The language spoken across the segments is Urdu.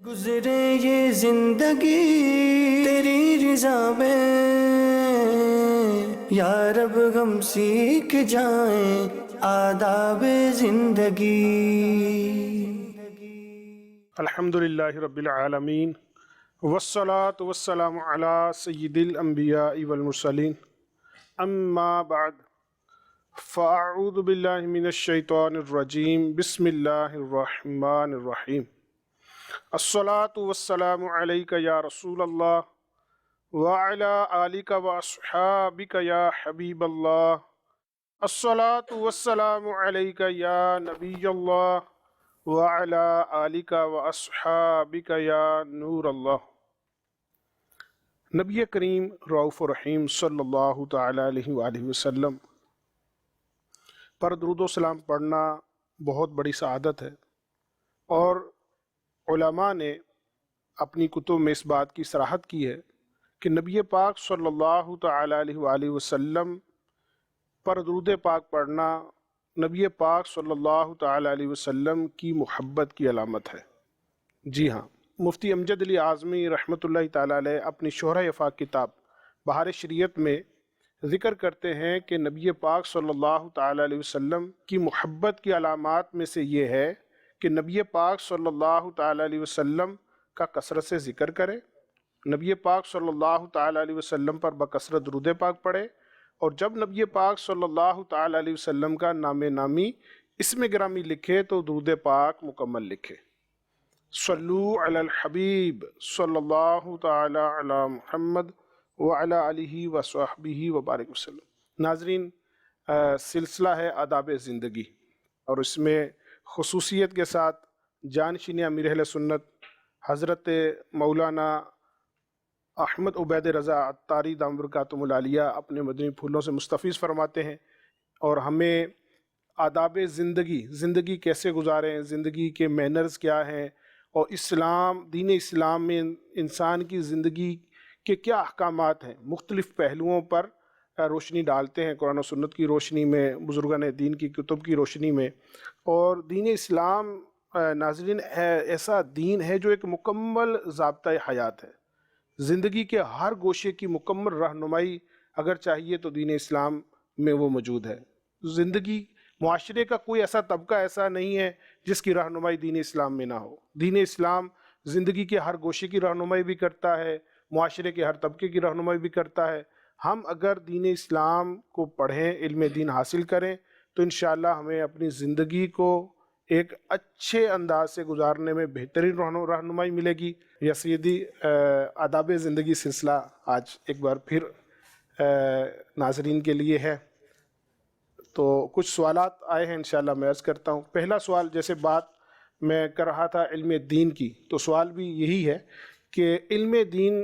گزرے یہ زندگی تیری رضا میں، یا رب ہم سیکھ جائیں آداب زندگی۔ الحمدللہ رب العالمین والصلاة والسلام علی سید الانبیاء والمرسلین، اما بعد فاعوذ باللہ من الشیطان الرجیم، بسم اللہ الرحمن الرحیم۔ الصلاة والسلام علیک یا رسول اللہ وعلی آلک واصحابک یا حبیب اللہ۔ الصلاة والسلام علیک یا نبی اللہ وعلی آلک واصحابک یا نور اللہ۔ نبی کریم رؤوف الرحیم صلی اللہ تعالی علیہ وآلہ وسلم پر درود و سلام پڑھنا بہت بڑی سعادت ہے، اور علماء نے اپنی کتب میں اس بات کی صراحت کی ہے کہ نبی پاک صلی اللہ تعالی علیہ وآلہ وسلم پر درود پاک پڑھنا نبی پاک صلی اللہ تعالی علیہ وسلم کی محبت کی علامت ہے۔ جی ہاں، مفتی امجد علی اعظمی رحمۃ اللہ تعالی علیہ اپنی شہرہ افاق کتاب بہار شریعت میں ذکر کرتے ہیں کہ نبی پاک صلی اللہ تعالی علیہ وسلم کی محبت کی علامات میں سے یہ ہے کہ نبی پاک صلی اللہ تعالی علیہ وسلم کا کثرت سے ذکر کرے، نبی پاک صلی اللہ تعالی علیہ وسلم پر بکثرت درود پاک پڑھے، اور جب نبی پاک صلی اللہ تعالی علیہ وسلم کا نام نامی اسم گرامی لکھے تو درود پاک مکمل لکھے۔ صلو علی الحبیب صلی اللہ تعالی علی محمد وعلی آلہ وصحبہ وبارک وسلم۔ ناظرین، سلسلہ ہے آداب زندگی، اور اس میں خصوصیت کے ساتھ جانشین امیر اہل سنت حضرت مولانا احمد عبید رضا عطاری دامت برکاتہم العالیہ اپنے مدنی پھولوں سے مستفیض فرماتے ہیں، اور ہمیں آداب زندگی کیسے گزاریں، زندگی کے مینرز کیا ہیں، اور دین اسلام میں انسان کی زندگی کے کیا احکامات ہیں، مختلف پہلوؤں پر روشنی ڈالتے ہیں قرآن و سنت کی روشنی میں، بزرگان دین کی کتب کی روشنی میں۔ اور دین اسلام ناظرین ایسا دین ہے جو ایک مکمل ضابطۂ حیات ہے، زندگی کے ہر گوشے کی مکمل رہنمائی اگر چاہیے تو دین اسلام میں وہ موجود ہے۔ زندگی معاشرے کا کوئی ایسا طبقہ ایسا نہیں ہے جس کی رہنمائی دین اسلام میں نہ ہو۔ دین اسلام زندگی کے ہر گوشے کی رہنمائی بھی کرتا ہے، معاشرے کے ہر طبقے کی رہنمائی بھی کرتا ہے۔ ہم اگر دین اسلام کو پڑھیں، علم دین حاصل کریں، تو انشاءاللہ ہمیں اپنی زندگی کو ایک اچھے انداز سے گزارنے میں بہترین رہنمائی ملے گی۔ یا سیدی آداب زندگی سلسلہ آج ایک بار پھر ناظرین کے لیے ہے، تو کچھ سوالات آئے ہیں، انشاءاللہ میں عرض کرتا ہوں۔ پہلا سوال، جیسے بات میں کر رہا تھا علم دین کی، تو سوال بھی یہی ہے کہ علم دین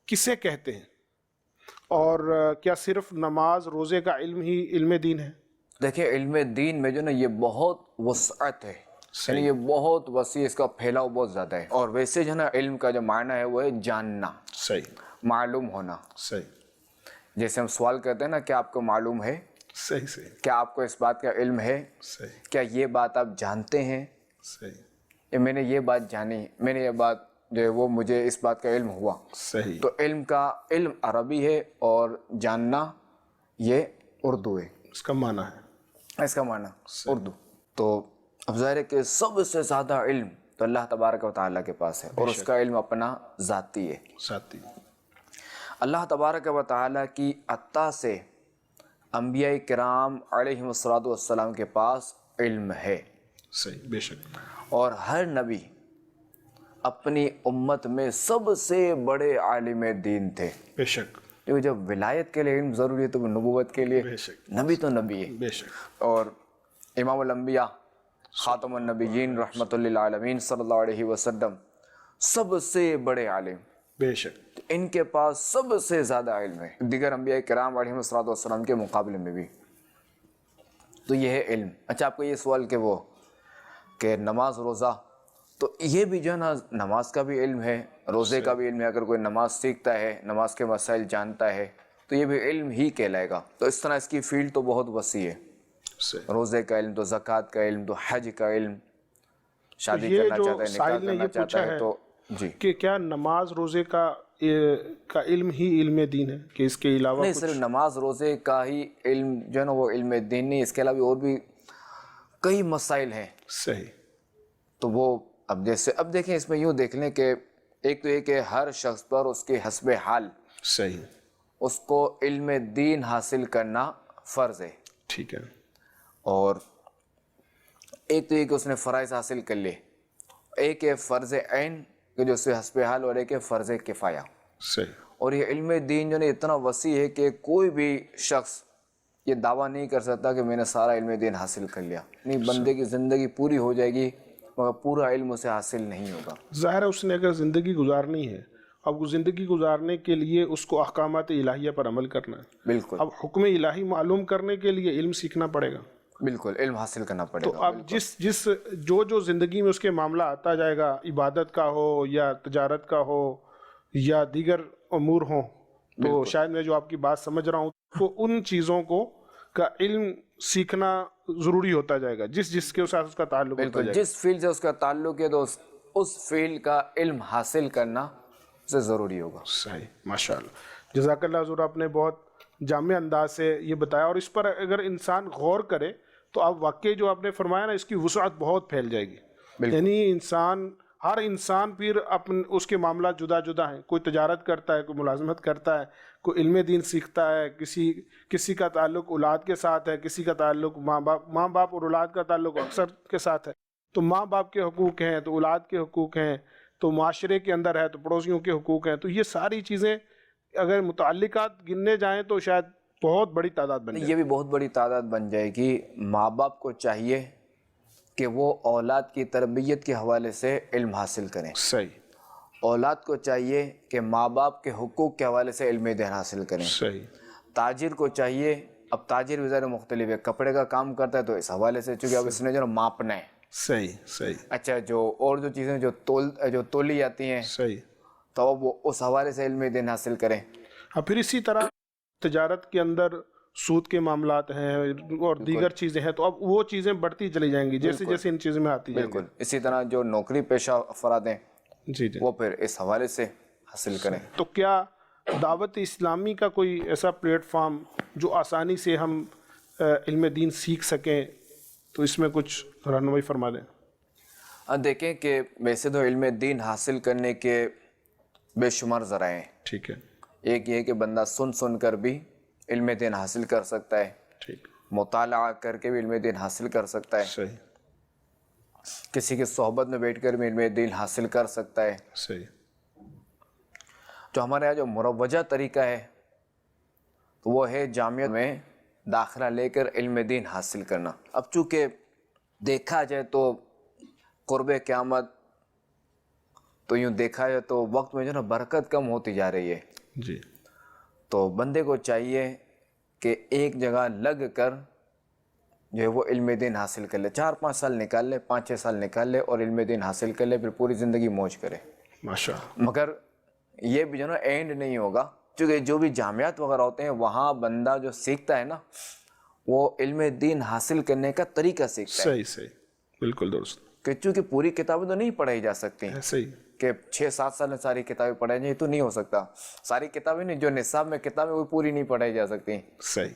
کسے کہتے ہیں، اور کیا صرف نماز روزے کا علم ہی علم دین ہے؟ دیکھیں، علم دین میں جو نا یہ بہت وسعت ہے، یعنی یہ بہت وسیع، اس کا پھیلاؤ بہت زیادہ ہے۔ اور ویسے جو نا علم کا جو معنی ہے وہ ہے جاننا، صحیح، معلوم ہونا۔ صحیح، جیسے ہم سوال کرتے ہیں نا، کیا آپ کو معلوم ہے، صحیح، صحیح، کیا آپ کو اس بات کا علم ہے، صحیح، کیا یہ بات آپ جانتے ہیں، صحیح، یا میں نے یہ بات جانی، میں نے یہ بات جو ہے وہ مجھے اس بات کا علم ہوا۔ صحیح، تو علم عربی ہے، اور جاننا یہ اردو ہے، اس کا معنی ہے، اس کا معنی اردو۔ تو اب ظاہر ہے کہ سب سے زیادہ علم تو اللہ تبارک و تعالیٰ کے پاس ہے، اور اس کا علم اپنا ذاتی ہے۔ ساتھی، اللہ تبارک و تعالیٰ کی عطا سے انبیاء کرام علیہم السلام کے پاس علم ہے، صحیح، بے شک، اور ہر نبی اپنی امت میں سب سے بڑے عالم دین تھے۔ بے شک، کیونکہ جب ولایت کے لیے علم ضروری ہے تو وہ نبوت کے لیے بے شک، نبی تو نبی ہے۔ بے شک، اور امام الانبیاء خاتم النبیین رحمۃ للعالمین صلی اللہ علیہ وسلم سب سے بڑے عالم، بے شک، ان کے پاس سب سے زیادہ علم ہے دیگر انبیاء کرام علیہ السلام کے مقابلے میں بھی۔ تو یہ ہے علم۔ اچھا، آپ کو یہ سوال کہ نماز روزہ، تو یہ بھی جو ہے نا، نماز کا بھی علم ہے، روزے کا بھی علم ہے۔ اگر کوئی نماز سیکھتا ہے، نماز کے مسائل جانتا ہے، تو یہ بھی علم ہی کہلائے گا۔ تو اس طرح اس کی فیلڈ تو بہت وسیع ہے، صحیح، روزے کا علم، تو زکوٰۃ کا علم، تو حج کا علم، شادی یہ کرنا جو چاہتا ہے، نکاح سائل نے کرنا یہ چاہتا پوچھا ہے ہے تو جی کہ کیا نماز روزے کا علم ہی علم دین ہے کہ اس کے علاوہ نہیں، کچھ؟ صرف نماز روزے کا ہی علم جو ہے نا وہ علم دین نہیں، اس کے علاوہ اور بھی کئی مسائل ہیں. صحیح. تو وہ اب جیسے اب دیکھیں اس میں یوں دیکھ لیں کہ ایک تو یہ کہ ہر شخص پر اس کے حسب حال صحیح. اس کو علم دین حاصل کرنا فرض ہے. ٹھیک ہے. اور ایک تو یہ کہ اس نے فرائض حاصل کر لیے، ایک ہے فرض عین کہ جو اس سے حسب حال، اور ایک ہے فرض کفایہ. صحیح. اور یہ علم دین جو ہے اتنا وسیع ہے کہ کوئی بھی شخص یہ دعویٰ نہیں کر سکتا کہ میں نے سارا علم دین حاصل کر لیا. نہیں، بندے کی زندگی پوری ہو جائے گی مگر پورا علم اسے حاصل نہیں ہوگا. ظاہر ہے اس نے اگر زندگی گزارنی ہے، اب زندگی گزارنے کے لیے اس کو احکامات الہیہ پر عمل کرنا ہے. بالکل اب حکم الہی معلوم کرنے کے لیے علم سیکھنا پڑے گا. بالکل علم حاصل کرنا پڑے تو گا. اب جو زندگی میں اس کے معاملہ آتا جائے گا، عبادت کا ہو یا تجارت کا ہو یا دیگر امور ہوں، تو شاید میں جو آپ کی بات سمجھ رہا ہوں تو ان چیزوں کو کا علم سیکھنا ضروری ہوتا جائے گا، جس کے ساتھ اس کا تعلق ہوتا بالکل جائے گا. جس فیلڈ سے اس کا تعلق ہے تو اس فیلڈ کا علم حاصل کرنا اسے ضروری ہوگا. صحیح. ماشاء اللہ. جزاک اللہ حضور، آپ نے بہت جامع انداز سے یہ بتایا، اور اس پر اگر انسان غور کرے تو آپ واقعی جو آپ نے فرمایا نا، اس کی وسعت بہت پھیل جائے گی. یعنی ہر انسان پھر اس کے معاملات جدا جدا ہیں. کوئی تجارت کرتا ہے، کوئی ملازمت کرتا ہے، کوئی علم دین سیکھتا ہے، کسی کا تعلق اولاد کے ساتھ ہے، کسی کا تعلق ماں باپ اور اولاد کا تعلق اکثر کے ساتھ ہے. تو ماں باپ کے حقوق ہیں، تو اولاد کے حقوق ہیں، تو معاشرے کے اندر ہے تو پڑوسیوں کے حقوق ہیں. تو یہ ساری چیزیں اگر متعلقات گننے جائیں تو شاید بہت بڑی تعداد بن جائے. یہ بھی بہت بڑی تعداد بن جائے گی. ماں باپ کو چاہیے کہ وہ اولاد کی تربیت کے حوالے سے علم حاصل کریں. صحیح. اولاد کو چاہیے کہ ماں باپ کے حقوق کے حوالے سے علم دین حاصل کریں. صحیح. تاجر کو چاہیے، اب تاجر بھی ذرا مختلف ہے، کپڑے کا کام کرتا ہے تو اس حوالے سے، چونکہ اب اس نے جو ماپنا ہے. صحیح. صحیح. اچھا، اور جو چیزیں جو تولی جاتی ہیں صحیح. تو اب وہ اس حوالے سے علم دین حاصل کریں. پھر اسی طرح تجارت کے اندر سود کے معاملات ہیں اور دیگر چیزیں ہیں، تو اب وہ چیزیں بڑھتی چلی جائیں گی جیسے جیسے ان چیزوں میں آتی جائیں گی. بالکل اسی طرح جو نوکری پیشہ افراد ہیں جی. وہ پھر اس حوالے سے حاصل کریں. تو کیا دعوت اسلامی کا کوئی ایسا پلیٹ فارم جو آسانی سے ہم علم دین سیکھ سکیں، تو اس میں کچھ رہنمائی فرما دیں. دیکھیں کہ ویسے تو علم دین حاصل کرنے کے بے شمار ذرائع ہیں. ٹھیک ہے. ایک یہ کہ بندہ سن کر بھی علم دین حاصل کر سکتا ہے. ٹھیک. مطالعہ کر کے بھی علم دین حاصل کر سکتا ہے. صحیح. کسی کی صحبت میں بیٹھ کر بھی علم دین حاصل کر سکتا ہے. صحیح. جو ہمارے یہاں جو مروجہ طریقہ ہے تو وہ ہے جامعہ میں داخلہ لے کر علم دین حاصل کرنا. اب چونکہ دیکھا جائے تو قرب قیامت تو یوں دیکھا جائے تو وقت میں جو نا برکت کم ہوتی جا رہی ہے. جی. تو بندے کو چاہیے کہ ایک جگہ لگ کر جو ہے وہ علم دین حاصل کر لے. 4-5 سال نکال لے، 5-6 سال نکال لے اور علم دین حاصل کر لے، پھر پوری زندگی موج کرے. ماشاء. مگر یہ بھی جو نا اینڈ نہیں ہوگا، چونکہ جو بھی جامعات وغیرہ ہوتے ہیں وہاں بندہ جو سیکھتا ہے نا وہ علم دین حاصل کرنے کا طریقہ سیکھتا ہے. صحیح. بالکل درست. کہ چونکہ پوری کتابیں تو نہیں پڑھائی جا سکتی صحیح. کہ 6-7 سال میں ساری کتابیں پڑھائی جائیں، یہ تو نہیں ہو سکتا. ساری کتابیں نہیں، جو نصاب میں کتابیں وہ پوری نہیں پڑھائی جا سکتی. صحیح.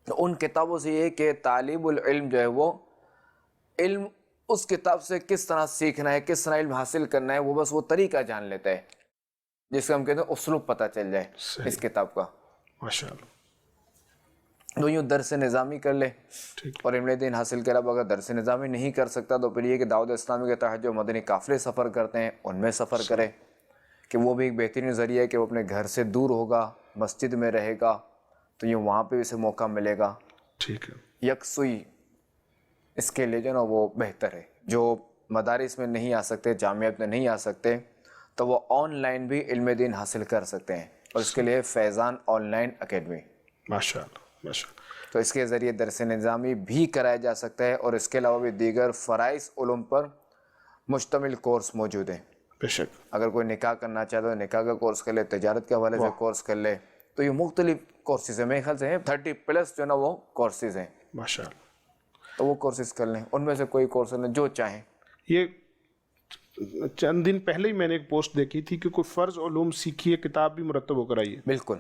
تو ان کتابوں سے یہ کہ طالب العلم جو ہے وہ علم اس کتاب سے کس طرح سیکھنا ہے، کس طرح علم حاصل کرنا ہے، وہ بس وہ طریقہ جان لیتا ہے، جس کو ہم کہتے ہیں اسلوب پتہ چل جائے اس کتاب کا. ماشاء اللہ. تو یوں درس نظامی کر لے اور علم دین حاصل کرے. اب اگر درس نظامی نہیں کر سکتا تو پھر یہ کہ دعوت اسلامی کے تحت جو مدنی قافلے سفر کرتے ہیں ان میں سفر کرے، کہ وہ بھی ایک بہترین ذریعہ ہے کہ وہ اپنے گھر سے دور ہوگا، مسجد میں رہے گا تو یوں وہاں پہ اسے موقع ملے گا. ٹھیک ہے. یکسوئی اس کے لیے جو نا وہ بہتر ہے. جو مدارس میں نہیں آ سکتے، جامعات میں نہیں آ سکتے، تو وہ آن لائن بھی علم دین حاصل کر سکتے ہیں، اور اس کے لیے فیضان آن لائن اکیڈمی. ماشاء اللہ. ماشاء اللہ. تو اس کے ذریعے درس نظامی بھی کرایا جا سکتا ہے، اور اس کے علاوہ بھی دیگر فرائض علوم پر مشتمل کورس موجود ہیں. بے شک. اگر کوئی نکاح کرنا چاہتا ہے نکاح کا کورس کر لے، تجارت کے حوالے سے کورس کر لے، تو یہ مختلف کورسز ہیں. میرے خیال سے 30+ جو نا وہ کورسز ہیں. ماشاء اللہ. تو وہ کورسز کر لیں، ان میں سے کوئی کورس لیں جو چاہیں. یہ چند دن پہلے ہی میں نے ایک پوسٹ دیکھی تھی کہ کوئی فرض علوم سیکھیے کتاب بھی مرتب ہو کر آئی ہے. بالکل،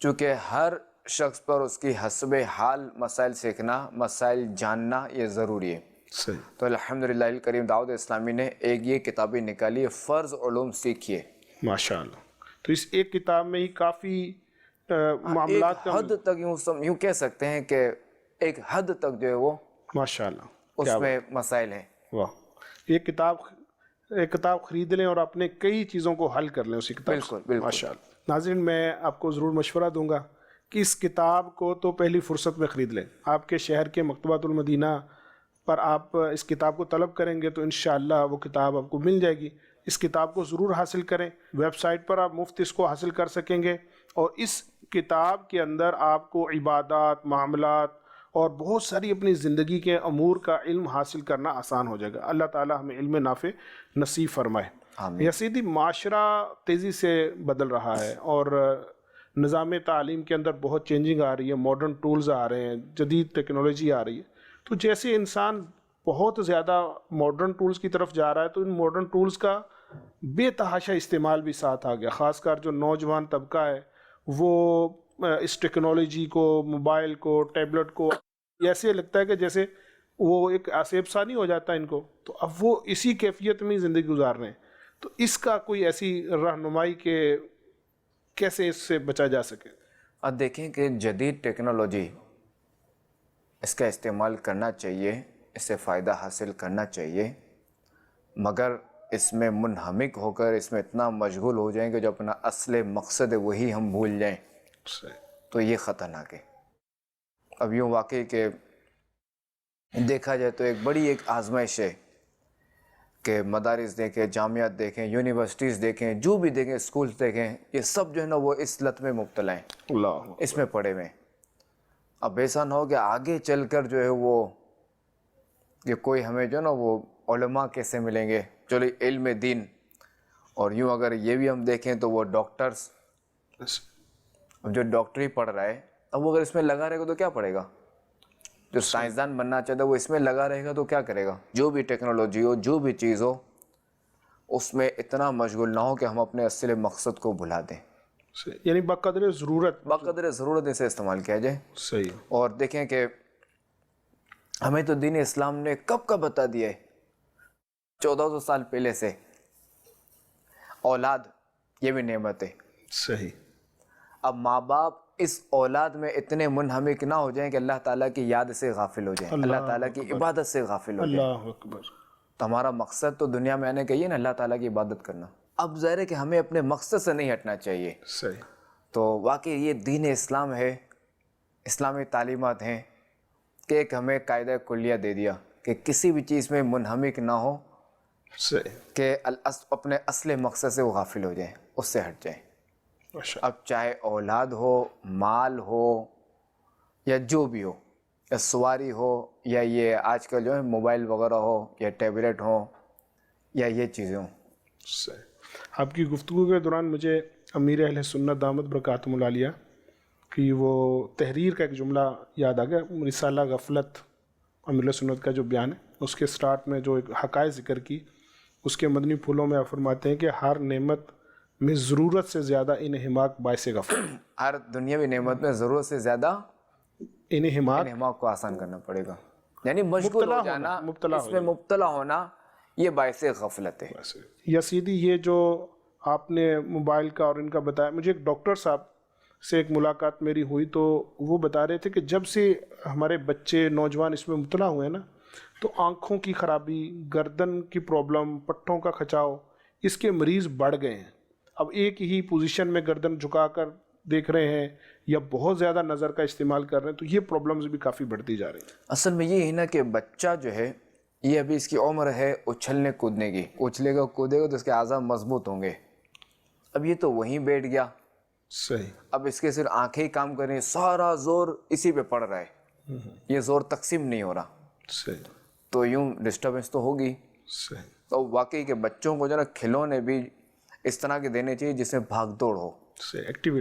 چونکہ ہر شخص پر اس کی حسب حال مسائل سیکھنا، مسائل جاننا یہ ضروری ہے. صحیح. تو الحمدللہ الکریم دعوت اسلامی نے ایک یہ کتابیں نکالی ہے، فرض علوم سیکھیے. ماشاء اللہ. تو اس ایک کتاب میں ہی کافی معاملات ایک حد تک یوں کہہ سکتے ہیں کہ ایک حد تک جو ہے وہ ماشاء اللہ اس میں مسائل ہیں. واہ. ایک کتاب خرید لیں اور اپنے کئی چیزوں کو حل کر لیں اسی کتاب سے. بالکل. ماشاء اللہ. ناظرین، میں آپ کو ضرور مشورہ دوں گا کہ اس کتاب کو تو پہلی فرصت میں خرید لیں. آپ کے شہر کے مکتبۃ المدینہ پر آپ اس کتاب کو طلب کریں گے تو انشاءاللہ وہ کتاب آپ کو مل جائے گی. اس کتاب کو ضرور حاصل کریں. ویب سائٹ پر آپ مفت اس کو حاصل کر سکیں گے، اور اس کتاب کے اندر آپ کو عبادات، معاملات اور بہت ساری اپنی زندگی کے امور کا علم حاصل کرنا آسان ہو جائے گا. اللہ تعالی ہمیں علم نافع نصیب فرمائے. یزیدی معاشرہ تیزی سے بدل رہا ہے اور نظام تعلیم کے اندر بہت چینجنگ آ رہی ہے، ماڈرن ٹولز آ رہے ہیں، جدید ٹیکنالوجی آ رہی ہے. تو جیسے انسان بہت زیادہ ماڈرن ٹولز کی طرف جا رہا ہے تو ان ماڈرن ٹولز کا بے تحاشا استعمال بھی ساتھ آ گیا. خاص کر جو نوجوان طبقہ ہے وہ اس ٹیکنالوجی کو، موبائل کو، ٹیبلٹ کو ایسے لگتا ہے کہ جیسے وہ ایک آسیب ثانی ہو جاتا ہے ان کو. تو اب وہ اسی کیفیت میں زندگی گزار رہے ہیں. تو اس کا کوئی ایسی رہنمائی کہ کیسے اس سے بچا جا سکے؟ اب دیکھیں کہ جدید ٹیکنالوجی، اس کا استعمال کرنا چاہیے، اس سے فائدہ حاصل کرنا چاہیے، مگر اس میں منہمک ہو کر اس میں اتنا مشغول ہو جائیں کہ جو اپنا اصل مقصد ہے وہی ہم بھول جائیں تو یہ خطرناک ہے. اب یوں واقعی کہ دیکھا جائے تو ایک بڑی آزمائش ہے کہ مدارس دیکھیں، جامعات دیکھیں، یونیورسٹیز دیکھیں، جو بھی دیکھیں، اسکولز دیکھیں، یہ سب جو ہے نا وہ اس لت میں مبتلا ہیں، اللہ اس میں پڑے ہوئے ہیں. اب ایسا نہ ہو کہ آگے چل کر جو ہے وہ کہ کوئی ہمیں جو ہے نا وہ علماء کیسے ملیں گے، چلو علم دین. اور یوں اگر یہ بھی ہم دیکھیں تو وہ ڈاکٹرز، جو ڈاکٹری پڑھ رہا ہے، اب وہ اگر اس میں لگا رہے گا تو کیا پڑھے گا؟ جو سائنسدان بننا چاہتا ہے وہ اس میں لگا رہے گا تو کیا کرے گا؟ جو بھی ٹیکنالوجی ہو، جو بھی چیز ہو، اس میں اتنا مشغول نہ ہو کہ ہم اپنے اصل مقصد کو بھلا دیں. یعنی بقدر ضرورت اسے استعمال کیا جائے. صحیح. اور دیکھیں کہ ہمیں تو دین اسلام نے کب کا بتا دیا ہے، 1400 سال پہلے سے. اولاد یہ بھی نعمت ہے. صحیح. اب ماں باپ اس اولاد میں اتنے منہمک نہ ہو جائیں کہ اللہ تعالیٰ کی یاد سے غافل ہو جائیں، اللہ تعالیٰ کی عبادت سے غافل ہو جائیں. اللہ اکبر. تو ہمارا مقصد تو دنیا میں آنے کا یہ نا اللہ تعالیٰ کی عبادت کرنا. اب ظاہر ہے کہ ہمیں اپنے مقصد سے نہیں ہٹنا چاہیے. صحیح. تو واقعی یہ دین اسلام ہے، اسلامی تعلیمات ہیں کہ ایک ہمیں قاعدہ کلیہ دے دیا کہ کسی بھی چیز میں منہمک نہ ہو کہ اپنے اصل مقصد سے وہ غافل ہو جائیں، اس سے ہٹ جائیں. اب چاہے اولاد ہو، مال ہو، یا جو بھی ہو، یا سواری ہو، یا یہ آج کل جو ہے موبائل وغیرہ ہو، یا ٹیبلٹ ہو، یا یہ چیزیں ہوں. آپ کی گفتگو کے دوران مجھے امیر اہل سنت دامت برکاتہم العالیہ کی وہ تحریر کا ایک جملہ یاد آ گیا. رسالہ غفلت امیر اہل سنت کا جو بیان ہے، اس کے سٹارٹ میں جو ایک حقائق ذکر کی، اس کے مدنی پھولوں میں آپ فرماتے ہیں کہ ہر نعمت میں ضرورت سے زیادہ انہماک باعث غفلت. ہر دنیاوی نعمت میں ضرورت سے زیادہ انہماک کو آسان کرنا پڑے گا، یعنی مشغول ہو جانا، اس میں مبتلا ہونا، یہ باعث غفلت ہے. یا سیدھی یہ جو آپ نے موبائل کا اور ان کا بتایا، مجھے ایک ڈاکٹر صاحب سے ایک ملاقات میری ہوئی تو وہ بتا رہے تھے کہ جب سے ہمارے بچے نوجوان اس میں مبتلا ہوئے ہیں نا، تو آنکھوں کی خرابی، گردن کی پرابلم، پٹھوں کا کھچاؤ، اس کے مریض بڑھ گئے ہیں. اب ایک ہی پوزیشن میں گردن جھکا کر دیکھ رہے ہیں یا بہت زیادہ نظر کا استعمال کر رہے ہیں، تو یہ پرابلمز بھی کافی بڑھتی جا رہی ہیں. اصل میں یہ ہے نا کہ بچہ جو ہے یہ ابھی اس کی عمر ہے اچھلنے کودنے کی، اچھلے گا کودے گا تو اس کے اعضاء مضبوط ہوں گے. اب یہ تو وہیں بیٹھ گیا. صحیح. اب اس کے صرف آنکھیں ہی کام کریں، سارا زور اسی پہ پڑ رہا ہے، یہ زور تقسیم نہیں ہو رہا. صحیح. تو یوں ڈسٹربنس تو ہوگی. صحیح. تو واقعی کہ بچوں کو جو نا کھلونے بھی اس طرح کے دینے چاہیے جس میں بھاگ دوڑ ہو، ایکٹیو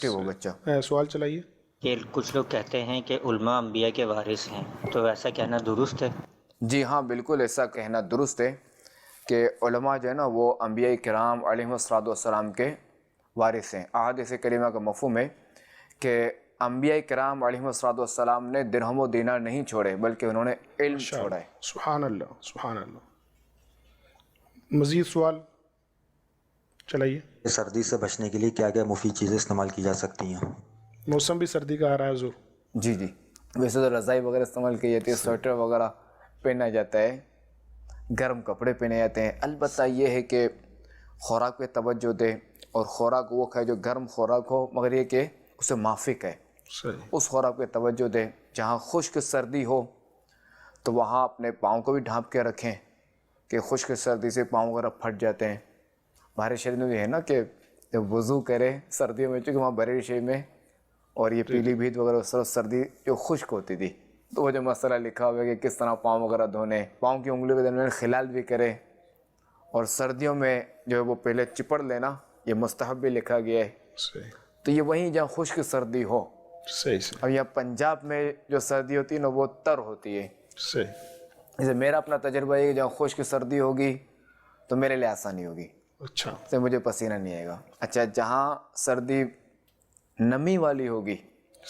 ہو بچہ. سوال چلائیے. کہ کچھ لوگ کہتے ہیں کہ علماء انبیاء کے وارث ہیں، تو ویسا کہنا درست ہے؟ جی ہاں بالکل ایسا کہنا درست ہے کہ علماء جو ہے نا وہ انبیاء کرام علیہم السلام کے وارث ہیں۔ احادیث کریمہ کا مفہوم ہے کہ انبیاء کرام علیہم السلام نے درہم و دینار نہیں چھوڑے بلکہ انہوں نے علم چھوڑا ہے۔ سبحان اللہ سبحان اللہ۔ مزید سوال چلائیے۔ سردی سے بچنے کے لیے کیا کیا مفید چیزیں استعمال کی جا سکتی ہیں؟ موسم بھی سردی کا آ رہا ہے حضور۔ جی جی، ویسے تو رضائی وغیرہ استعمال کی جاتی ہے، سویٹر وغیرہ پہنا جاتا ہے، گرم کپڑے پہنے جاتے ہیں۔ البتہ یہ ہے کہ خوراک پہ توجہ دے اور خوراک وہ کھائے جو گرم خوراک ہو مگر یہ کہ اسے مافک ہے، صحیح۔ اس خوراک پہ توجہ دے۔ جہاں خشک سردی ہو تو وہاں اپنے پاؤں کو بھی ڈھانپ کے رکھیں کہ خشک سردی سے پاؤں وغیرہ پھٹ جاتے ہیں۔ ہمارے شہر میں بھی ہے نا کہ جب وضو کرے سردیوں میں، چونکہ وہاں بریلی شہر میں اور یہ پیلی بھیت وغیرہ اس طرح سردی جو خشک ہوتی تھی، تو وہ جو مسئلہ لکھا ہوا ہے کہ کس طرح پاؤں وغیرہ دھونے، پاؤں کی انگلیوں کے درمیان خلال بھی کرے، اور سردیوں میں جو ہے وہ پہلے چپڑ لینا یہ مستحب بھی لکھا گیا ہے۔ صحیح تو یہ وہیں جہاں خشک سردی ہو، صحیح صحیح اور یہاں پنجاب میں جو سردی ہوتی ہے نا وہ تر ہوتی ہے۔ صحیح۔ جیسے میرا اپنا تجربہ ہے کہ جہاں خشک سردی ہوگی تو میرے لیے آسانی ہوگی، اچھا سے مجھے پسینہ نہیں آئے گا۔ اچھا جہاں سردی نمی والی ہوگی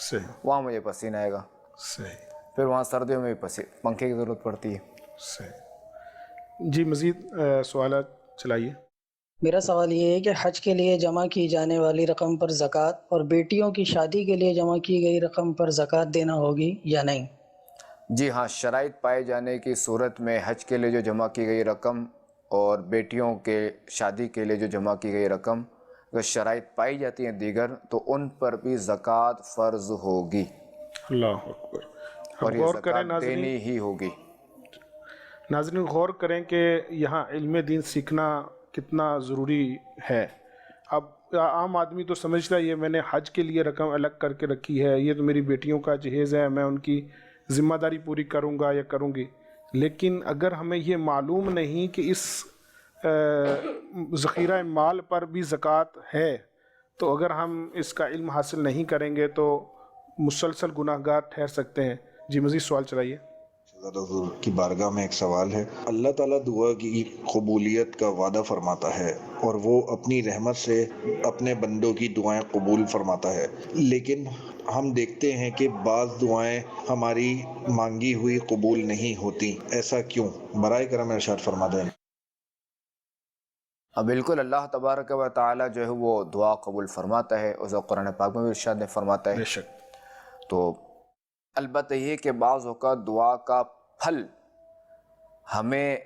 صحیح وہاں مجھے پسینہ آئے گا، صحیح پھر وہاں سردیوں میں بھی پنکھے کی ضرورت پڑتی ہے۔ صحیح۔ جی مزید سوالات چلائیے۔ میرا سوال یہ ہے کہ حج کے لیے جمع کی جانے والی رقم پر زکوٰۃ اور بیٹیوں کی شادی کے لیے جمع کی گئی رقم پر زکوٰۃ دینا ہوگی یا نہیں؟ جی ہاں، شرائط پائے جانے کی صورت میں حج کے لیے جو جمع کی گئی رقم اور بیٹیوں کے شادی کے لیے جو جمع کی گئی رقم اگر شرائط پائی جاتی ہیں دیگر تو ان پر بھی زکوٰۃ فرض ہوگی، اللہ اکبر۔ اور اب یہ غور کریں زکوٰۃ ناظرین، دینی ہی ہوگی۔ ناظرین غور کریں کہ یہاں علم دین سیکھنا کتنا ضروری ہے۔ اب عام آدمی تو سمجھتا ہے یہ میں نے حج کے لیے رقم الگ کر کے رکھی ہے، یہ تو میری بیٹیوں کا جہیز ہے، میں ان کی ذمہ داری پوری کروں گا یا کروں گی، لیکن اگر ہمیں یہ معلوم نہیں کہ اس ذخیرہ مال پر بھی زکوٰۃ ہے تو اگر ہم اس کا علم حاصل نہیں کریں گے تو مسلسل گناہ گار ٹھہر سکتے ہیں۔ جی مزید سوال چلائیے۔ حضور کی بارگاہ میں ایک سوال ہے۔ اللہ تعالیٰ دعا کی قبولیت کا وعدہ فرماتا ہے اور وہ اپنی رحمت سے اپنے بندوں کی دعائیں قبول فرماتا ہے، لیکن ہم دیکھتے ہیں کہ بعض دعائیں ہماری مانگی ہوئی قبول نہیں ہوتی، ایسا کیوں؟ برائے کرم ارشاد فرما دیں۔ بالکل، اللہ تبارک و تعالیٰ جو ہے وہ دعا قبول فرماتا ہے، اس قرآن پاک میں بھی ارشاد نے فرماتا ہے۔ بے شک۔ تو البتہ یہ کہ بعض اوقات دعا کا پھل ہمیں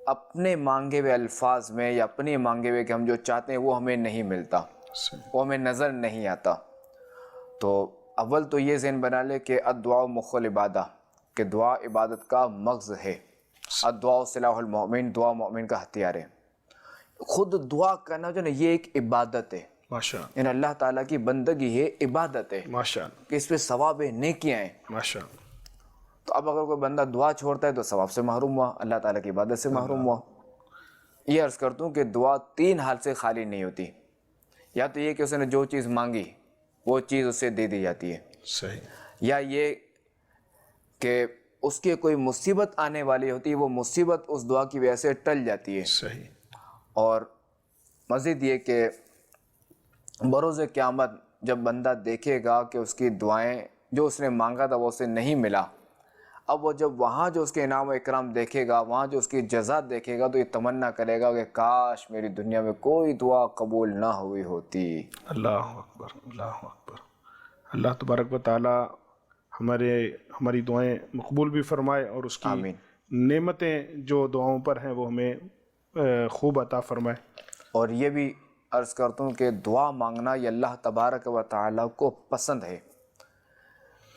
اپنے مانگے ہوئے الفاظ میں یا اپنے مانگے ہوئے کہ ہم جو چاہتے ہیں وہ ہمیں نہیں ملتا، وہ ہمیں نظر نہیں آتا۔ تو اول تو یہ ذہن بنا لے کہ الدعاء مخ العبادہ، کہ دعا عبادت کا مغز ہے۔ الدعاء سلاح المؤمن، دعا مومن کا ہتھیار ہے۔ خود دعا کرنا جو نا یہ ایک عبادت ہے، ماشاء اللہ یعنی اللہ تعالیٰ کی بندگی ہے، عبادت ہے ماشاء اللہ کہ اس پہ ثواب نیکیاں ہیں۔ ماشاء اللہ۔ تو اب اگر کوئی بندہ دعا چھوڑتا ہے تو ثواب سے محروم ہوا، اللہ تعالیٰ کی عبادت سے محروم ہوا۔ یہ عرض کرتا ہوں کہ دعا تین حال سے خالی نہیں ہوتی، یا تو یہ کہ اس نے جو چیز مانگی وہ چیز اسے دے دی جاتی ہے، صحیح۔ یا یہ کہ اس کی کوئی مصیبت آنے والی ہوتی ہے، وہ مصیبت اس دعا کی وجہ سے ٹل جاتی ہے۔ صحیح۔ اور مزید یہ کہ بروز قیامت جب بندہ دیکھے گا کہ اس کی دعائیں جو اس نے مانگا تھا وہ اسے نہیں ملا، اب وہ جب وہاں جو اس کے انعام و اکرام دیکھے گا، وہاں جو اس کی جزا دیکھے گا تو یہ تمنا کرے گا کہ کاش میری دنیا میں کوئی دعا قبول نہ ہوئی ہوتی۔ اللہ اکبر اللہ اکبر۔ اللہ تبارک و تعالی ہماری دعائیں مقبول بھی فرمائے اور اس کی آمین۔ نعمتیں جو دعاؤں پر ہیں وہ ہمیں خوب عطا فرمائے۔ اور یہ بھی عرض کرتا ہوں کہ دعا مانگنا یہ اللہ تبارک و تعالیٰ کو پسند ہے،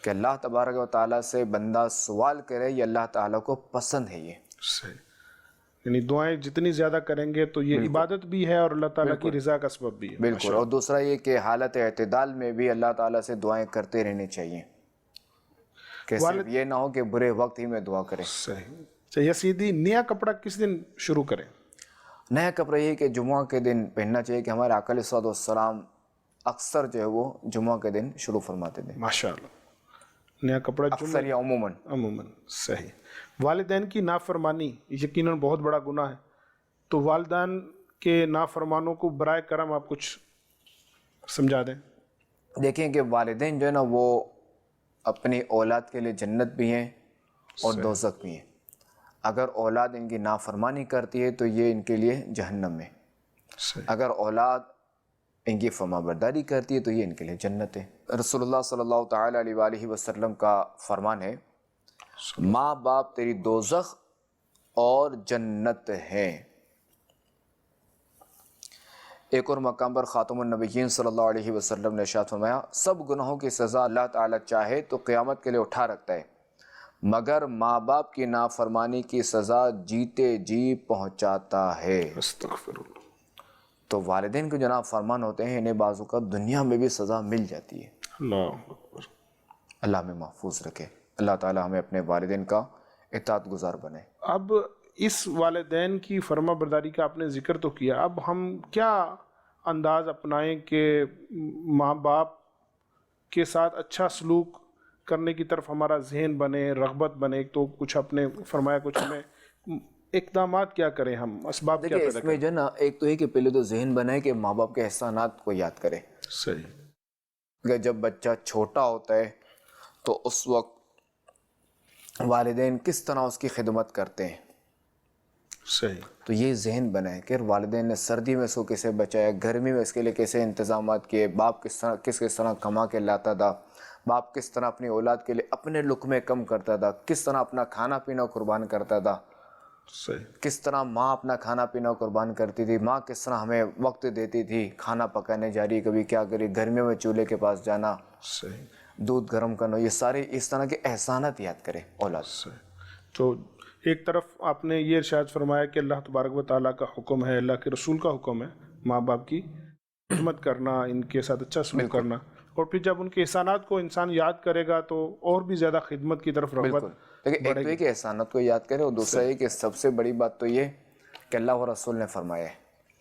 کہ اللہ تبارک و تعالیٰ سے بندہ سوال کرے، یہ اللہ تعالیٰ کو پسند ہے۔ یہ صحیح، یعنی دعائیں جتنی زیادہ کریں گے تو یہ عبادت بھی ہے اور اللہ تعالیٰ کی رضا کا سبب بھی ہے۔ بالکل۔ اور دوسرا یہ کہ حالت اعتدال میں بھی اللہ تعالیٰ سے دعائیں کرتے رہنی چاہیے، کہ صرف یہ نہ ہو کہ برے وقت ہی میں دعا کریں۔ صحیح۔ چاہیے سیدھی نیا کپڑا کس دن شروع کریں؟ نیا کپڑا یہ کہ جمعہ کے دن پہننا چاہیے، کہ ہمارے آقا علیہ الصلوۃ والسلام اکثر جو ہے وہ جمعہ کے دن شروع فرماتے تھے، ماشاء اللہ۔ نیا کپڑا اکثر یا عموماً۔ عموماً۔ صحیح۔ والدین کی نافرمانی یقیناً بہت بڑا گناہ ہے، تو والدین کے نافرمانوں کو برائے کرم آپ کچھ سمجھا دیں۔ دیکھیں کہ والدین جو ہے نا وہ اپنی اولاد کے لیے جنت بھی ہیں اور دوزخ بھی ہیں۔ اگر اولاد ان کی نافرمانی کرتی ہے تو یہ ان کے لیے جہنم ہے، اگر اولاد ان کی فرما برداری کرتی ہے تو یہ ان کے لیے جنت ہے۔ رسول اللہ صلی اللہ تعالیٰ علیہ وآلہ وسلم کا فرمان ہے، ماں باپ تیری دوزخ اور جنت ہے۔ ایک اور مقام پر خاتم النبیین صلی اللہ علیہ وسلم نے ارشاد فرمایا، سب گناہوں کی سزا اللہ تعالیٰ چاہے تو قیامت کے لیے اٹھا رکھتا ہے، مگر ماں باپ کی نافرمانی کی سزا جیتے جی پہنچاتا ہے۔ استغفر اللہ۔ تو والدین کے جو نافرمان ہوتے ہیں انہیں بعض اوقات دنیا میں بھی سزا مل جاتی ہے۔ اللہ اکبر۔ اللہ ہمیں محفوظ رکھے، اللہ تعالیٰ ہمیں اپنے والدین کا اطاعت گزار بنے۔ اب اس والدین کی فرما برداری کا آپ نے ذکر تو کیا، اب ہم کیا انداز اپنائیں کہ ماں باپ کے ساتھ اچھا سلوک کرنے کی طرف ہمارا ذہن بنے، رغبت بنے؟ ایک تو کچھ آپ نے فرمایا، کچھ ہمیں اقدامات کیا کریں، ہم اسباب کیا دیکھیں پیدا اس میں جو ہے نا ایک تو ہے کہ پہلے تو ذہن بنائے کہ ماں باپ کے احسانات کو یاد کرے۔ صحیح۔ کہ جب بچہ چھوٹا ہوتا ہے تو اس وقت والدین کس طرح اس کی خدمت کرتے ہیں، صحیح۔ تو یہ ذہن بنائے کہ والدین نے سردی میں اس کو کیسے بچایا، گرمی میں اس کے لیے کیسے انتظامات کیے، باپ کس طرح کما کے لاتا تھا، باپ کس طرح اپنی اولاد کے لیے اپنے لقمے کم کرتا تھا، کس طرح اپنا کھانا پینا قربان کرتا تھا، صحیح۔ کس طرح ماں اپنا کھانا پینا قربان کرتی تھی، ماں کس طرح ہمیں وقت دیتی تھی، کھانا پکانے جا رہی، کبھی کیا کری، گرمیوں میں چولہے کے پاس جانا، صحیح۔ دودھ گرم کرنا، یہ سارے اس طرح کے احسانات یاد کرے اولاد۔ صحیح۔ تو ایک طرف آپ نے یہ ارشاد فرمایا کہ اللہ تبارک و تعالیٰ کا حکم ہے، اللہ کے رسول کا حکم ہے ماں باپ کی خدمت کرنا، ان کے ساتھ اچھا سلوک کرنا، اور پھر جب ان کے احسانات کو انسان یاد کرے گا تو اور بھی زیادہ خدمت کی طرف رغبت۔ لیکن ایک تو یہ کہ احسانات کو یاد کرے، اور دوسرا یہ کہ سب سے بڑی بات تو یہ کہ اللہ و رسول نے فرمایا ہے۔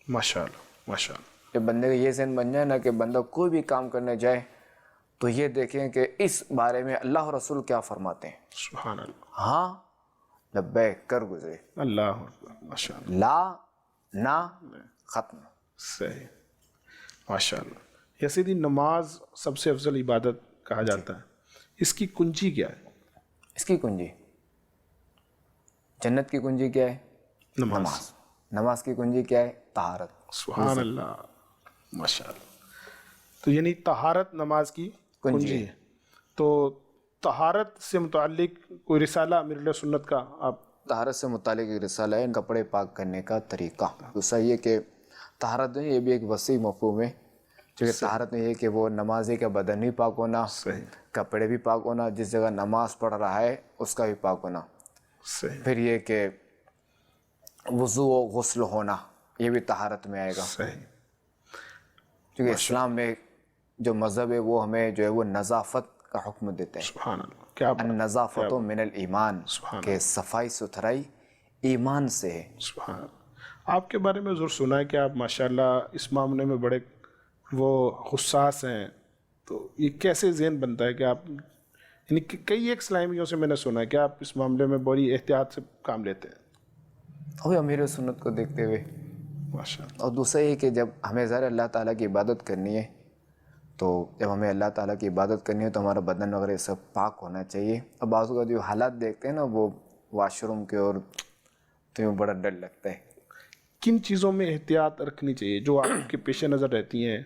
ماشاءاللہ ماشاءاللہ۔ جب بندے کا یہ ذہن بن جائے نا کہ بندہ کوئی بھی کام کرنے جائے تو یہ دیکھیں کہ اس بارے میں اللہ و رسول کیا فرماتے ہیں، سبحان اللہ۔ ہاں لبیک کر گزرے، اللہ اکبر۔ ماشاءاللہ۔ لا نہ ختم۔ صحیح۔ ماشاءاللہ۔ یا سیدھی نماز سب سے افضل عبادت کہا جاتا ہے، اس کی کنجی کیا ہے؟ اس کی کنجی، جنت کی کنجی کیا ہے؟ نماز۔ نماز کی کنجی کیا ہے؟ طہارت۔ سبحان اللہ ماشاءاللہ۔ تو یعنی طہارت نماز کی کنجی ہے۔ تو طہارت سے متعلق کوئی رسالہ امیر اہل سنت کا آپ؟ طہارت سے متعلق ایک رسالہ ہے، کپڑے پاک کرنے کا طریقہ۔ دوسرا یہ کہ طہارت ہے، یہ بھی ایک وسیع مفہوم ہے، کیونکہ طہارت میں یہ کہ وہ نمازی کا بدن بھی پاک ہونا، کپڑے بھی پاک ہونا، جس جگہ نماز پڑھ رہا ہے اس کا بھی پاک ہونا، صحیح۔ پھر یہ کہ وضو و غسل ہونا، یہ بھی طہارت میں آئے گا، صحیح۔ کیونکہ اسلام میں جو مذہب ہے وہ ہمیں جو ہے وہ نظافت کا حکم دیتے ہیں۔ سبحان اللہ۔ کیا بات۔ النظافت من الایمان، کہ صفائی ستھرائی ایمان سے ہے۔ سبحان اللہ۔ آپ کے بارے میں ضرور سنا ہے کہ آپ ماشاءاللہ اس معاملے میں بڑے وہ حساس ہیں، تو یہ کیسے ذہن بنتا ہے کہ آپ، یعنی کئی ایک اسلامیوں سے میں نے سنا ہے کہ آپ اس معاملے میں بڑی احتیاط سے کام لیتے ہیں؟ اور امیر سنت کو دیکھتے ہوئے، ماشاءاللہ۔ اور دوسرا یہ کہ جب ہمیں ظاہر اللہ تعالیٰ کی عبادت کرنی ہے، تو جب ہمیں اللہ تعالیٰ کی عبادت کرنی ہے تو ہمارا بدن وغیرہ سب پاک ہونا چاہیے۔ اور بعض اوقات جو حالات دیکھتے ہیں نا وہ واش روم کے، اور تو یہ بڑا ڈر لگتا ہے۔ کن چیزوں میں احتیاط رکھنی چاہیے جو آپ کے پیش نظر رہتی ہیں،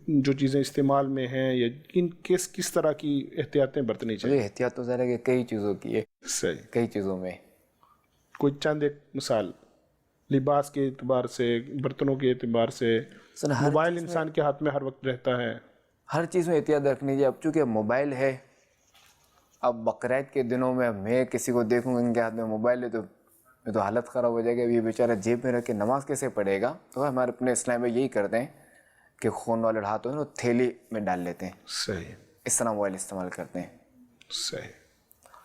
جو چیزیں استعمال میں ہیں، یا کس طرح کی احتیاطیں برتنی چاہیے؟ احتیاط تو ظاہر ہے کہ کئی چیزوں کی ہے، صحیح۔ کئی چیزوں میں۔ کوئی چند ایک مثال، لباس کے اعتبار سے، برتنوں کے اعتبار سے، موبائل انسان کے ہاتھ میں ہر وقت رہتا ہے، ہر چیز میں احتیاط رکھنی چاہیے۔ اب چونکہ موبائل ہے، اب بقرعید کے دنوں میں میں کسی کو دیکھوں گا ان کے ہاتھ میں موبائل ہے تو حالت خراب ہو جائے گا، یہ بیچارہ جیب میں رکھ کے نماز کیسے پڑھے گا؟ تو ہمارے اپنے اسلام میں یہی کرتے ہیں کہ خون والے ہاتھ ہوتے ہیں وہ تھیلی میں ڈال لیتے ہیں، صحیح، اس طرح موبائل استعمال کرتے ہیں۔ صحیح۔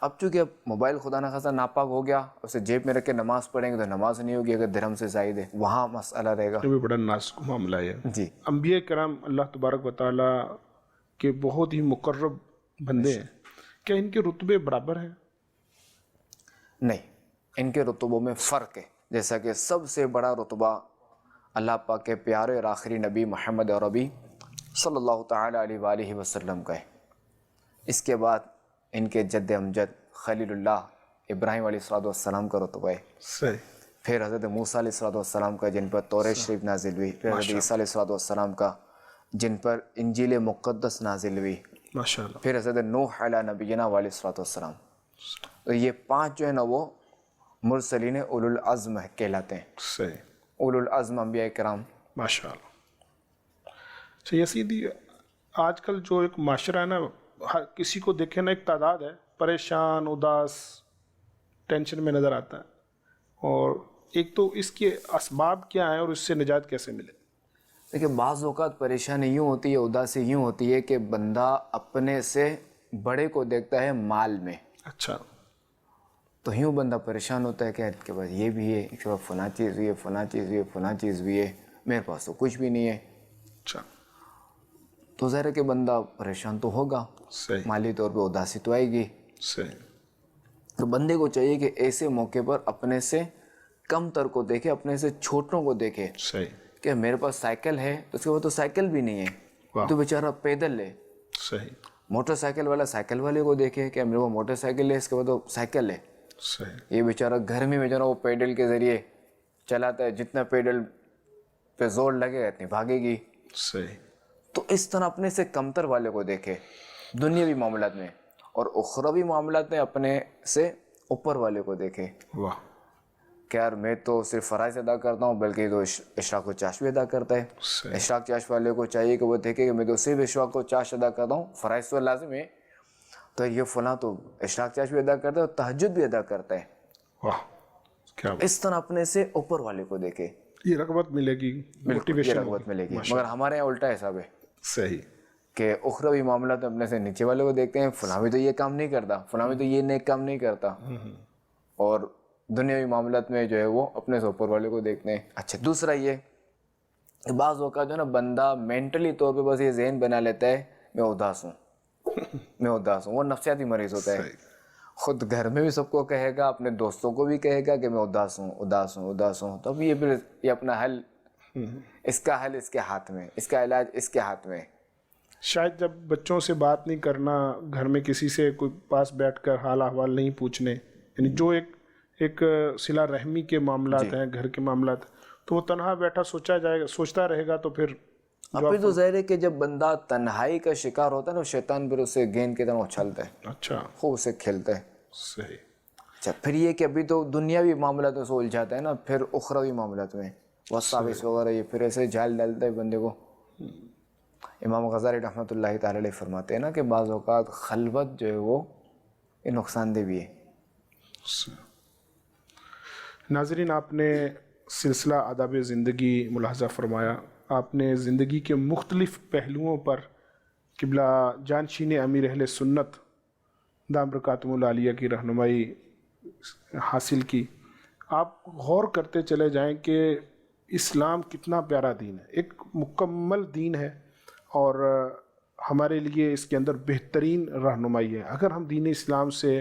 اب چونکہ اب موبائل خدا نخواستہ ناپاک ہو گیا، اسے جیب میں رکھ کے نماز پڑھیں گے تو نماز نہیں ہوگی، اگر درہم سے زائد ہے وہاں مسئلہ رہے گا۔ یہ بھی بڑا نازک معاملہ ہے۔ جی، انبیاء کرام اللہ تبارک و تعالیٰ کے بہت ہی مقرب بندے ہیں، کیا ان کے رتبے برابر ہیں؟ نہیں، ان کے رتبوں میں فرق ہے. جیسا کہ سب سے بڑا رتبہ اللہ پاک کے پیارے اور آخری نبی محمد عربی صلی اللہ تعالیٰ علیہ وآلہ وسلم کا ہے. اس کے بعد ان کے جد امجد خلیل اللہ ابراہیم علیہ السلام کا رتبہ ہے. صحیح. پھر حضرت موسیٰ علیہ السلام کا جن پر توریت شریف نازل ہوئی. پھر حضرت عیسیٰ علیہ السلام کا جن پر انجیل مقدس نازل ہوئی. ماشاءاللہ. پھر حضرت نوح علیہ نبینا علیہ السلام. تو یہ 5 جو ہے نا وہ مرسلین اولو العزم کہلاتے ہیں. صحیح. اولو العزم انبیاء کرام. ماشاءاللہ. اچھا یزیدی، آج کل جو ایک معاشرہ ہے نا، ہر کسی کو دیکھے نا ایک تعداد ہے پریشان، اداس، ٹینشن میں نظر آتا ہے. اور ایک تو اس کے اسباب کیا ہیں اور اس سے نجات کیسے ملے؟ دیکھیں، بعض اوقات پریشانی یوں ہوتی ہے، اداسی یوں ہوتی ہے کہ بندہ اپنے سے بڑے کو دیکھتا ہے مال میں. اچھا. تو یوں بندہ پریشان ہوتا ہے کہ اس کے پاس یہ بھی ہے، اس کے پاس فلاں چیز بھی ہے، فلاں چیز بھی ہے، فلاں چیز بھی ہے، میرے پاس تو کچھ بھی نہیں ہے. اچھا. تو ظاہر ہے کہ بندہ پریشان تو ہوگا، صحیح. مالی طور پہ اداسی تو آئے گی. صحیح. تو بندے کو چاہیے کہ ایسے موقع پر اپنے سے کم تر کو دیکھے، اپنے سے چھوٹوں کو دیکھے. صحیح. کہ میرے پاس سائیکل ہے تو اس کے بعد تو سائیکل بھی نہیں ہے، تو بیچارہ پیدل لے. صحیح. موٹر سائیکل والا سائیکل والے کو دیکھے کہ میرے کو موٹر سائیکل ہے، اس کے بعد تو سائیکل ہے. صحیح. یہ بیچارہ گرمی میں جو نا وہ پیڈل کے ذریعے چلاتا ہے، جتنا پیڈل پہ زور لگے گا اتنی بھاگے گی. صحیح. تو اس طرح اپنے سے کمتر والے کو دیکھے دنیاوی معاملات میں، اور اخروی معاملات میں اپنے سے اوپر والے کو دیکھے. واہ. کہ یار میں تو صرف فرائض ادا کرتا ہوں، بلکہ تو اشراق و چاش بھی ادا کرتا ہے. صحیح. اشراق چاش والے کو چاہیے کہ وہ دیکھے کہ میں تو صرف اشراق و چاش ادا کرتا ہوں، فرائض تو لازم ہے، تو یہ فلاں تو اشراق چاش بھی ادا کرتا ہے اور تہجد بھی ادا کرتا ہے. واہ. کیا بات. اس طرح اپنے سے اوپر والے کو دیکھے. یہ رغبت ملے گی، یہ موٹیویشن رغبت ملے گی. مگر ہمارے یہاں الٹا حساب ہے صحیح کہ اخروی معاملات میں اپنے سے نیچے والے کو دیکھتے ہیں، فلاں بھی تو یہ کام نہیں کرتا، فلاں بھی تو یہ نیک کام نہیں کرتا، اور دنیاوی معاملات میں جو ہے وہ اپنے سے اوپر والے کو دیکھتے ہیں. اچھا، دوسرا یہ کہ بعض اوقات جو ہے نا بندہ مینٹلی طور پہ بس یہ ذہن بنا لیتا ہے میں اداس ہوں، میں اداس ہوں. وہ نفسیاتی مریض ہوتا ہے. خود گھر میں بھی سب کو کہے گا، اپنے دوستوں کو بھی کہے گا کہ میں اداس ہوں، اداس ہوں، اداس ہوں. تب یہ پھر یہ اپنا حل، اس کا حل اس کے ہاتھ میں، اس کا علاج اس کے ہاتھ میں. شاید جب بچوں سے بات نہیں کرنا، گھر میں کسی سے کوئی پاس بیٹھ کر حال احوال نہیں پوچھنے، یعنی جو ایک صلہ رحمی کے معاملات ہیں، گھر کے معاملات، تو وہ تنہا بیٹھا سوچتا رہے گا. تو پھر پھر تو ظاہر ہے کہ جب بندہ تنہائی کا شکار ہوتا ہے نا، شیطان پھر اسے گیند کی طرح اچھالتا ہے. اچھا. خوب اسے کھیلتا ہے. صحیح. اچھا، پھر یہ کہ ابھی تو دنیاوی معاملات میں سے الجھاتا ہے نا، پھر اخروی معاملات میں وساوس وغیرہ یہ پھر ایسے جال ڈالتا ہے بندے کو. امام غزالی رحمۃ اللہ تعالی علیہ فرماتے ہیں نا کہ بعض اوقات خلوت جو ہے وہ یہ نقصان دہ بھی ہے. ناظرین، آپ نے سلسلہ آداب زندگی ملاحظہ فرمایا. آپ نے زندگی کے مختلف پہلوؤں پر قبلہ جانشین امیر اہل سنت دام برکاتہم العالیہ کی رہنمائی حاصل کی. آپ غور کرتے چلے جائیں کہ اسلام کتنا پیارا دین ہے، ایک مکمل دین ہے، اور ہمارے لیے اس کے اندر بہترین رہنمائی ہے. اگر ہم دین اسلام سے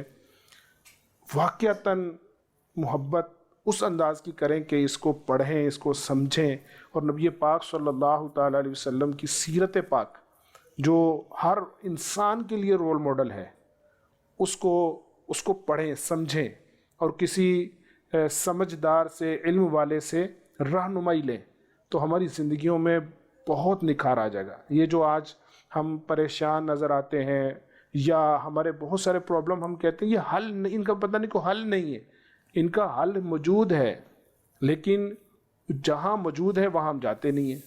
واقعتاً محبت اس انداز کی کریں کہ اس کو پڑھیں، اس کو سمجھیں، اور نبی پاک صلی اللہ تعالیٰ علیہ وسلم کی سیرت پاک جو ہر انسان کے لیے رول ماڈل ہے، اس کو پڑھیں، سمجھیں، اور کسی سمجھدار سے، علم والے سے رہنمائی لیں، تو ہماری زندگیوں میں بہت نکھار آ جائے گا. یہ جو آج ہم پریشان نظر آتے ہیں، یا ہمارے بہت سارے پرابلم ہم کہتے ہیں یہ حل نہیں، ان کا پتہ نہیں کوئی حل نہیں ہے. ان کا حل موجود ہے، لیکن جہاں موجود ہے وہاں ہم جاتے نہیں ہیں.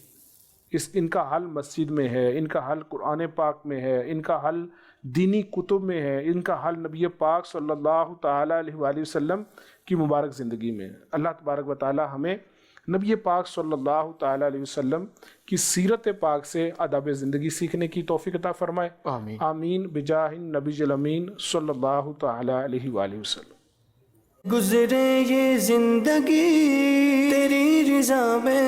ان کا حل مسجد میں ہے، ان کا حل قرآن پاک میں ہے، ان کا حل دینی کتب میں ہے، ان کا حل نبی پاک صلی اللہ تعالیٰ علیہ وآلہ وسلم کی مبارک زندگی میں ہے. اللہ تبارک و تعالیٰ ہمیں نبی پاک صلی اللہ تعالیٰ علیہ وسلم کی سیرت پاک سے آداب زندگی سیکھنے کی توفیق عطا فرمائے. آمین. آمین بجاہ النبی الامین صلی اللہ تعالیٰ علیہ وآلہ وسلم. گزرے یہ زندگی تیری رضا میں،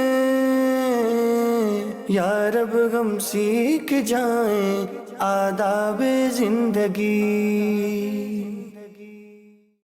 یا رب ہم سیکھ جائیں آداب زندگی.